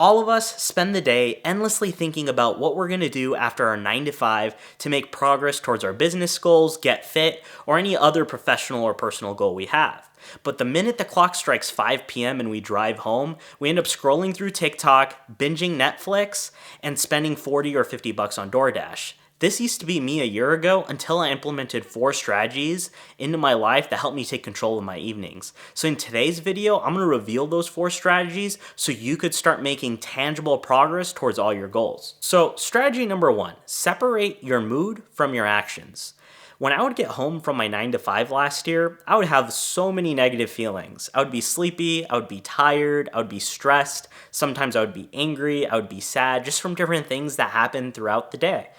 All of us spend the day endlessly thinking about what we're going to do after our 9 to 5 to make progress towards our business goals, get fit, or any other professional or personal goal we have. But the minute the clock strikes 5 p.m. and we drive home, we end up scrolling through TikTok, binging Netflix, and spending 40 or 50 bucks on DoorDash. This used to be me a year ago until I implemented 4 strategies into my life that helped me take control of my evenings. So in today's video, I'm going to reveal those 4 strategies so you could start making tangible progress towards all your goals. So strategy number 1, separate your mood from your actions. When I would get home from my 9 to 5 last year, I would have so many negative feelings. I would be sleepy, I would be tired, I would be stressed, sometimes I would be angry, I would be sad, just from different things that happened throughout the day.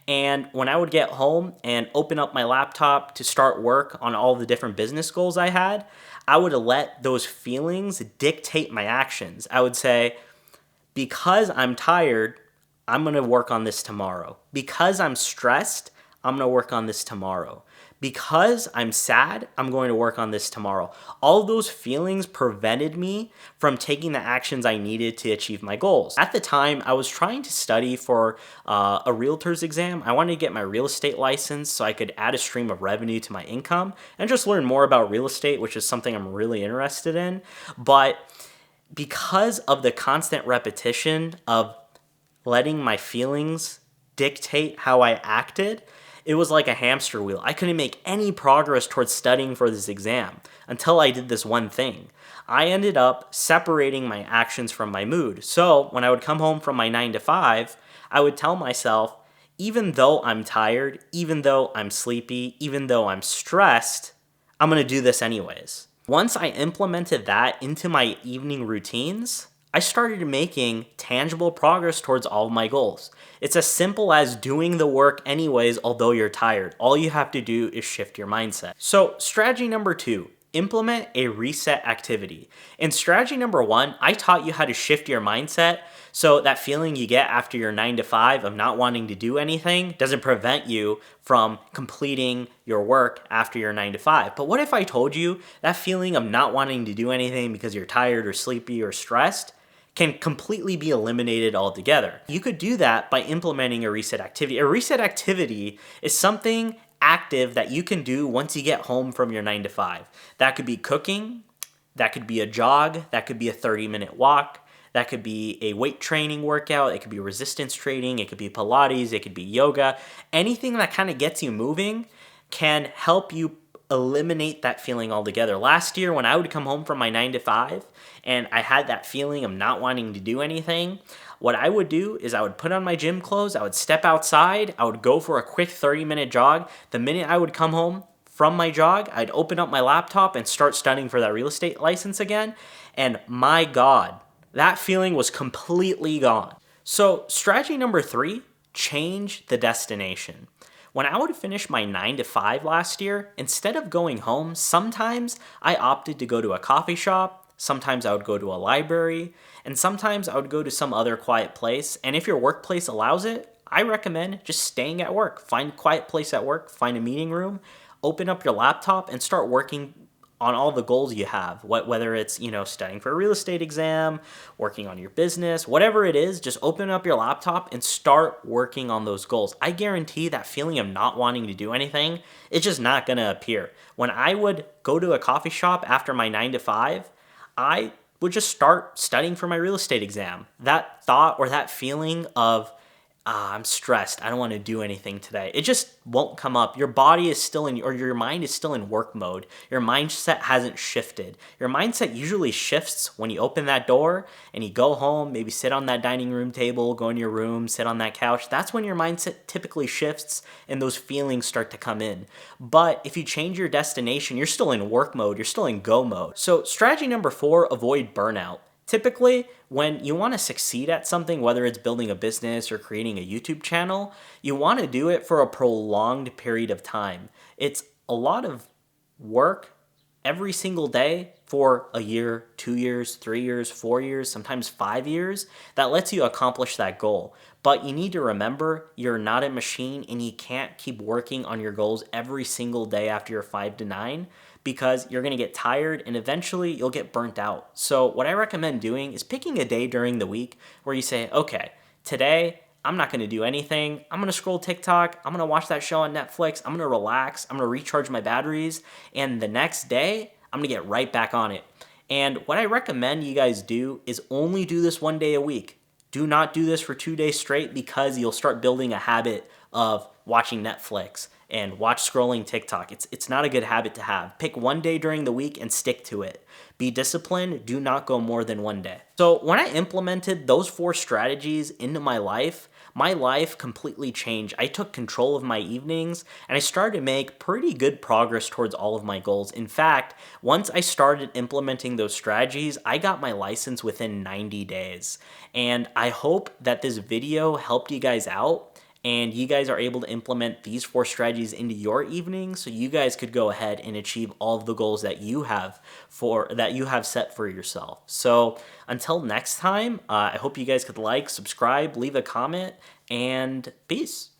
And when I would get home and open up my laptop to start work on all the different business goals I had, I would let those feelings dictate my actions. I would say, because I'm tired, I'm going to work on this tomorrow. Because I'm stressed, I'm going to work on this tomorrow. Because I'm sad, I'm going to work on this tomorrow. All of those feelings prevented me from taking the actions I needed to achieve my goals. At the time, I was trying to study for a realtor's exam. I wanted to get my real estate license so I could add a stream of revenue to my income and just learn more about real estate, which is something I'm really interested in. But because of the constant repetition of letting my feelings dictate how I acted, it was like a hamster wheel. I couldn't make any progress towards studying for this exam until I did this one thing. I ended up separating my actions from my mood. So when I would come home from my 9 to 5, I would tell myself, even though I'm tired, even though I'm sleepy, even though I'm stressed, I'm going to do this anyways. Once I implemented that into my evening routines, I started making tangible progress towards all of my goals. It's as simple as doing the work anyways, although you're tired. All you have to do is shift your mindset. So strategy number 2, implement a reset activity. In strategy number 1, I taught you how to shift your mindset so that feeling you get after your 9 to 5 of not wanting to do anything doesn't prevent you from completing your work after your 9 to 5. But what if I told you that feeling of not wanting to do anything because you're tired or sleepy or stressed can completely be eliminated altogether? You could do that by implementing a reset activity. A reset activity is something active that you can do once you get home from your 9 to 5. That could be cooking, that could be a jog, that could be a 30-minute walk, that could be a weight training workout, it could be resistance training, it could be Pilates, it could be yoga. Anything that kind of gets you moving can help you eliminate that feeling altogether. Last year, when I would come home from my 9 to 5 and I had that feeling of not wanting to do anything, what I would do is I would put on my gym clothes, I would step outside, I would go for a quick 30-minute jog. The minute I would come home from my jog, I'd open up my laptop and start studying for that real estate license again. And my God, that feeling was completely gone. So strategy number 3, change the destination. When I would finish my 9 to 5 last year, instead of going home, sometimes I opted to go to a coffee shop, sometimes I would go to a library, and sometimes I would go to some other quiet place. And if your workplace allows it, I recommend just staying at work. Find a quiet place at work, find a meeting room, open up your laptop, and start working on all the goals you have, whether it's, studying for a real estate exam, working on your business, whatever it is, just open up your laptop and start working on those goals. I guarantee that feeling of not wanting to do anything, it's just not going to appear. When I would go to a coffee shop after my 9 to 5, I would just start studying for my real estate exam. That thought or that feeling of, I'm stressed, I don't want to do anything today, it just won't come up. Your body is still or your mind is still in work mode. Your mindset hasn't shifted. Your mindset usually shifts when you open that door and you go home, maybe sit on that dining room table, go in your room, sit on that couch. That's when your mindset typically shifts and those feelings start to come in. But if you change your destination, you're still in work mode, you're still in go mode. So strategy number 4, avoid burnout. Typically, when you want to succeed at something, whether it's building a business or creating a YouTube channel, you want to do it for a prolonged period of time. It's a lot of work every single day for a year, 2 years, 3 years, 4 years, sometimes 5 years that lets you accomplish that goal. But you need to remember you're not a machine and you can't keep working on your goals every single day after your 5 to 9 because you're going to get tired and eventually you'll get burnt out. So what I recommend doing is picking a day during the week where you say, okay, today I'm not going to do anything. I'm going to scroll TikTok. I'm going to watch that show on Netflix. I'm going to relax. I'm going to recharge my batteries. And the next day, I'm going to get right back on it. And what I recommend you guys do is only do this one day a week. Do not do this for 2 days straight because you'll start building a habit of watching Netflix and watch scrolling TikTok. It's not a good habit to have. Pick one day during the week and stick to it. Be disciplined. Do not go more than one day. So when I implemented those 4 strategies into my life completely changed. I took control of my evenings and I started to make pretty good progress towards all of my goals. In fact, once I started implementing those strategies, I got my license within 90 days. And I hope that this video helped you guys out and you guys are able to implement these 4 strategies into your evening so you guys could go ahead and achieve all of the goals that you have set for yourself. So until next time, I hope you guys could like, subscribe, leave a comment, and peace.